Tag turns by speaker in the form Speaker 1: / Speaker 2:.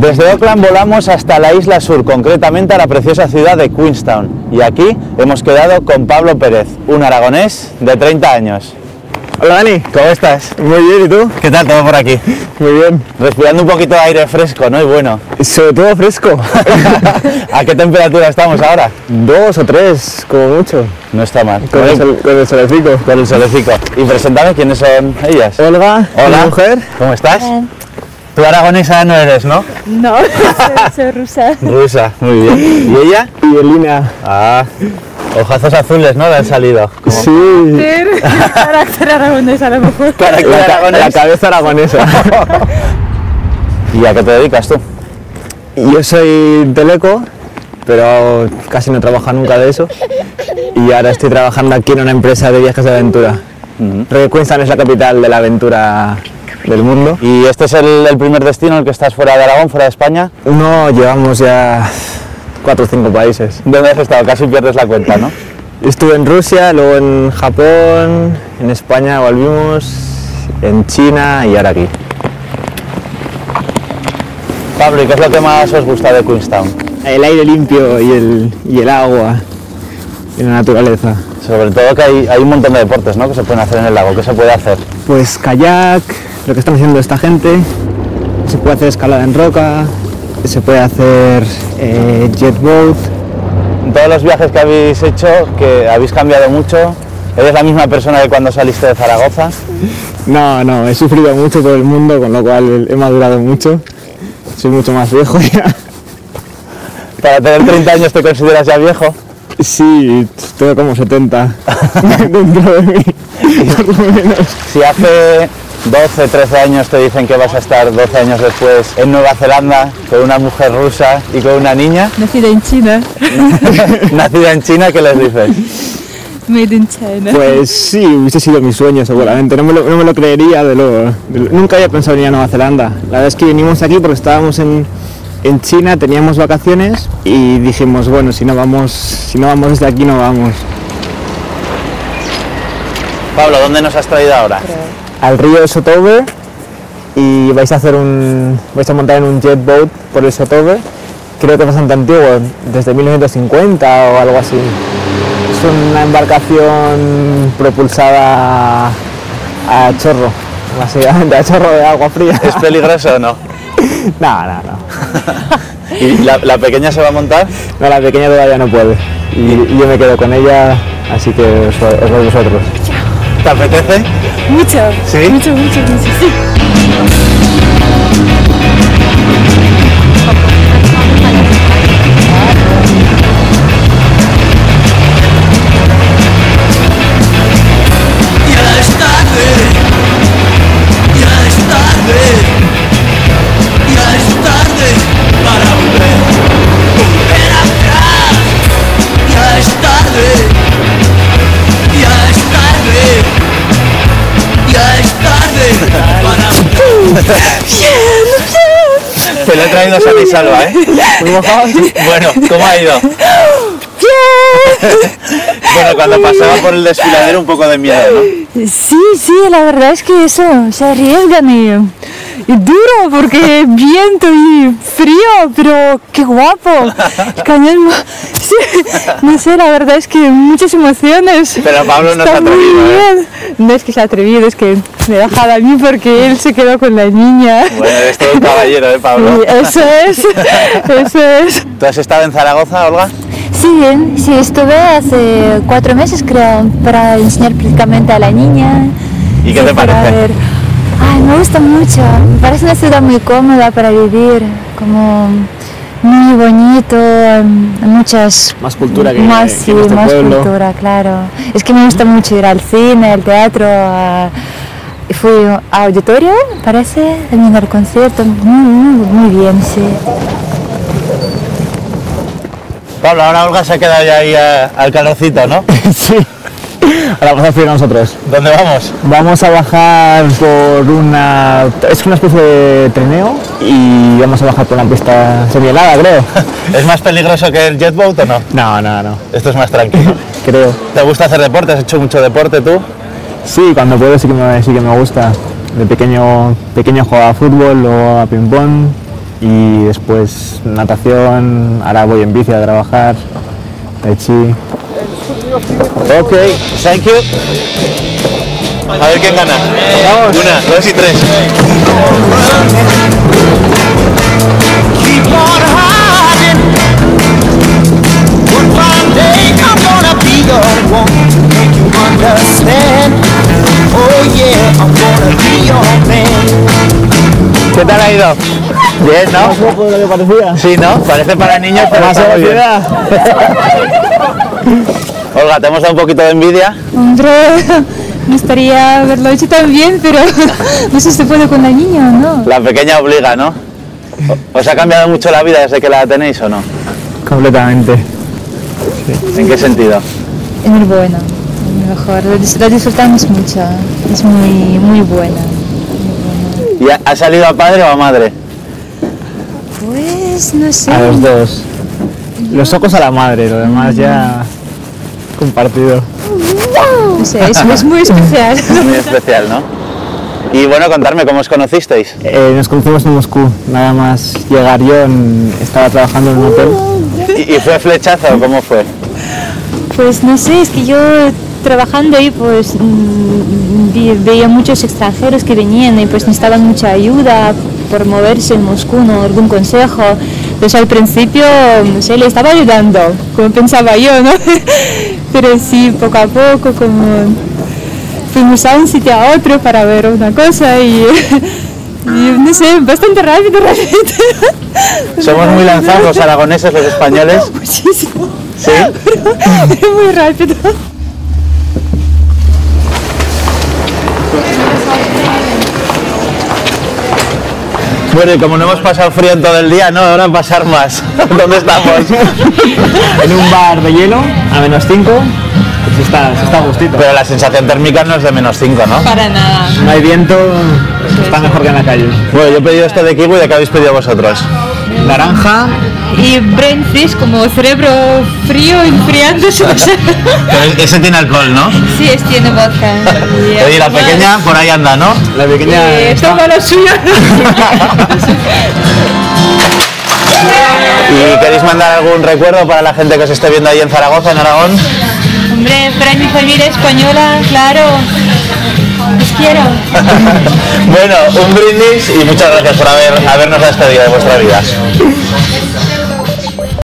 Speaker 1: Desde Auckland volamos hasta la isla sur, concretamente a la preciosa ciudad de Queenstown. Y aquí hemos quedado con Pablo Pérez, un aragonés de 30 años.
Speaker 2: Hola Dani,
Speaker 1: ¿Cómo estás?
Speaker 2: muy bien, ¿y tú?
Speaker 1: ¿Qué tal todo por aquí?
Speaker 2: Muy bien.
Speaker 1: Respirando un poquito de aire fresco, ¿no? Y bueno.
Speaker 2: Sobre todo fresco.
Speaker 1: ¿A qué temperatura estamos ahora?
Speaker 2: 2 o 3, como mucho.
Speaker 1: No está mal.
Speaker 2: Con el solecito.
Speaker 1: Con el solecito. Y preséntame, ¿quiénes son ellas?
Speaker 2: Olga,
Speaker 1: Hola.
Speaker 2: mi mujer.
Speaker 1: ¿Cómo estás?
Speaker 3: Bien.
Speaker 1: Tú aragonesa no eres, ¿no?
Speaker 3: No, soy rusa.
Speaker 1: Rusa, muy bien. ¿Y ella?
Speaker 2: Y Elina.
Speaker 1: Ah, ojazos azules, ¿no? Le han salido. Como
Speaker 2: Sí.
Speaker 3: Carácter aragonés a lo mejor.
Speaker 1: carácter aragonés.
Speaker 2: La cabeza aragonesa.
Speaker 1: ¿Y a qué te dedicas tú?
Speaker 2: Yo soy teleco, pero casi no trabajo nunca de eso. Y ahora estoy trabajando aquí en una empresa de viajes de aventura. Creo que Queenstown es la capital de la aventura del mundo.
Speaker 1: ¿Y este es el primer destino en el que estás fuera de Aragón, fuera de España?
Speaker 2: Uno, llevamos ya 4 o 5 países.
Speaker 1: ¿Dónde has estado? Casi pierdes la cuenta, ¿no?
Speaker 2: Estuve en Rusia, luego en Japón, en España volvimos, en China y ahora aquí.
Speaker 1: Pablo, ¿y qué es lo que más os gusta de Queenstown?
Speaker 2: El aire limpio y el agua y la naturaleza.
Speaker 1: Sobre todo que hay un montón de deportes, ¿no? Que se pueden hacer en el lago. ¿Qué se puede hacer?
Speaker 2: Pues kayak, lo que están haciendo esta gente, se puede hacer escalada en roca, se puede hacer jet boat.
Speaker 1: En todos los viajes que habéis hecho, que habéis cambiado mucho, ¿eres la misma persona que cuando saliste de Zaragoza?
Speaker 2: No, he sufrido mucho por el mundo, con lo cual he madurado mucho. Soy mucho más viejo ya.
Speaker 1: ¿Para tener 30 años te consideras ya viejo?
Speaker 2: Sí, tengo como 70 dentro de mí, por lo menos.
Speaker 1: Si hace 12, 13 años te dicen que vas a estar 12 años después en Nueva Zelanda con una mujer rusa y con una niña,
Speaker 3: Nacida en China.
Speaker 1: nacida en China, ¿qué les dices?
Speaker 3: Made in China.
Speaker 2: Pues sí, hubiese sido mi sueño seguramente, no me lo creería nunca había pensado en ir a Nueva Zelanda. La verdad es que vinimos aquí porque estábamos en China, teníamos vacaciones y dijimos, bueno, si no vamos desde aquí no vamos.
Speaker 1: Pablo, ¿dónde nos has traído ahora?
Speaker 2: Al río de Sotobe y vais a montar en un jet boat por el Sotobe, creo que es bastante antiguo, desde 1950 o algo así. Es una embarcación propulsada a chorro, básicamente, a chorro de agua fría.
Speaker 1: ¿Es peligroso o no?
Speaker 2: No.
Speaker 1: ¿Y la pequeña se va a montar?
Speaker 2: No, la pequeña todavía no puede. Y yo me quedo con ella, así que os vais vosotros.
Speaker 1: ¿Te apetece?
Speaker 3: Mucho.
Speaker 1: ¿Sí?
Speaker 3: Mucho, sí.
Speaker 1: Te lo he traído sana y salva, ¿eh? Bueno, ¿cómo ha ido? Bueno, cuando pasaba por el desfiladero un poco de miedo, ¿no?
Speaker 3: Sí, la verdad es que eso, se arriesgan y duro porque viento y frío, pero qué guapo. El cañón, sí, no sé, la verdad es que muchas emociones.
Speaker 1: Pero Pablo no
Speaker 3: Está
Speaker 1: se ha atrevido,
Speaker 3: muy bien. No es que se ha atrevido, es que me ha dejado a mí porque él se quedó con la niña.
Speaker 1: Bueno, eres todo un caballero, ¿eh, Pablo?
Speaker 3: Sí, eso es.
Speaker 1: ¿Tú has estado en Zaragoza, Olga?
Speaker 3: Sí, estuve hace 4 meses creo para enseñar prácticamente a la niña.
Speaker 1: ¿Y qué te
Speaker 3: para
Speaker 1: parece?
Speaker 3: ver. Ay, me gusta mucho, me parece una ciudad muy cómoda para vivir, como muy bonito, muchas...
Speaker 2: Más cultura que
Speaker 3: más,
Speaker 2: que
Speaker 3: sí,
Speaker 2: en este
Speaker 3: más
Speaker 2: pueblo.
Speaker 3: cultura, claro. Es que me gusta mucho ir al cine, al teatro, fui a auditorio, parece, también al concierto, muy bien, sí.
Speaker 1: Pablo, ahora Olga se ha quedado ya ahí al calorcito, ¿no?
Speaker 2: Sí. Ahora vamos a hacer nosotros.
Speaker 1: ¿Dónde vamos?
Speaker 2: Vamos a bajar por es una especie de trineo y vamos a bajar por una pista semihelada, creo.
Speaker 1: ¿Es más peligroso que el jet boat o no?
Speaker 2: No.
Speaker 1: Esto es más tranquilo.
Speaker 2: Creo.
Speaker 1: ¿Te gusta hacer deporte? ¿Has hecho mucho deporte tú?
Speaker 2: Sí, cuando puedo sí que me gusta. De pequeño jugaba a fútbol, luego a ping-pong y después natación, ahora voy en bici a trabajar, tai chi.
Speaker 1: Ok, thank you. A ver quién gana.
Speaker 2: Vamos.
Speaker 1: 1, 2 y 3.
Speaker 4: Keep on hiding. One fine day I'm gonna be the one to make you understand. Oh yeah, I'm gonna be your man.
Speaker 1: ¿Qué tal ha ido? Bien, ¿no?
Speaker 2: ¿Más guapo de lo que parecía?
Speaker 1: Sí, ¿no? Parece para niños, pero
Speaker 2: ¿Más
Speaker 1: está muy bien.
Speaker 2: velocidad?
Speaker 1: Olga, ¿te hemos dado un poquito de envidia?
Speaker 3: Hombre, me gustaría haberlo hecho también, pero no sé si se puede con la niña o no.
Speaker 1: La pequeña obliga, ¿no? ¿Os ha cambiado mucho la vida desde que la tenéis o no?
Speaker 2: Completamente.
Speaker 1: ¿En qué sentido?
Speaker 3: Es muy buena, es mejor, la disfrutamos mucho, es muy, muy buena.
Speaker 1: ¿Y ha salido a padre o a madre?
Speaker 3: Pues no sé.
Speaker 2: A los dos. Los ojos a la madre, lo demás ya compartido.
Speaker 3: No sé, es muy especial.
Speaker 1: Muy especial, ¿no? Y bueno, contarme, ¿cómo os conocisteis?
Speaker 2: Nos conocimos en Moscú, nada más llegar yo estaba trabajando en un hotel.
Speaker 1: ¿Y fue flechazo o cómo fue?
Speaker 3: Pues no sé, es que yo trabajando ahí pues veía muchos extranjeros que venían y pues necesitaban mucha ayuda por moverse en Moscú, ¿no? Algún consejo. Pues al principio, no sé, le estaba ayudando, como pensaba yo, ¿no? Pero sí, poco a poco, como fuimos a un sitio a otro para ver una cosa y no sé, bastante rápido.
Speaker 1: Somos muy lanzados los aragoneses, los españoles.
Speaker 3: Muchísimo.
Speaker 1: ¿Sí?
Speaker 3: Pero muy rápido.
Speaker 1: Bueno, y como no hemos pasado frío en todo el día, no, ahora pasar más. ¿Dónde estamos?
Speaker 2: En un bar de hielo, a -5, pues está a gustito.
Speaker 1: Pero la sensación térmica no es de -5, ¿no?
Speaker 3: Para nada.
Speaker 2: No hay viento, está mejor que en la calle.
Speaker 1: Bueno, yo he pedido esto de kiwi, ¿de qué habéis pedido vosotros?
Speaker 2: Naranja,
Speaker 3: Y brain freeze, como cerebro frío, enfriándose. No sé.
Speaker 1: Pero ese tiene alcohol, ¿no?
Speaker 3: Sí, tiene vodka.
Speaker 1: Y la pequeña por ahí anda, ¿no?
Speaker 2: la pequeña está-
Speaker 3: Toma lo suyo.
Speaker 1: ¿Y queréis mandar algún recuerdo para la gente que os esté viendo ahí en Zaragoza, en Aragón?
Speaker 3: Hombre, para mi familia española, claro. Os quiero.
Speaker 1: Bueno, un brindis y muchas gracias por habernos despedido de vuestra vida.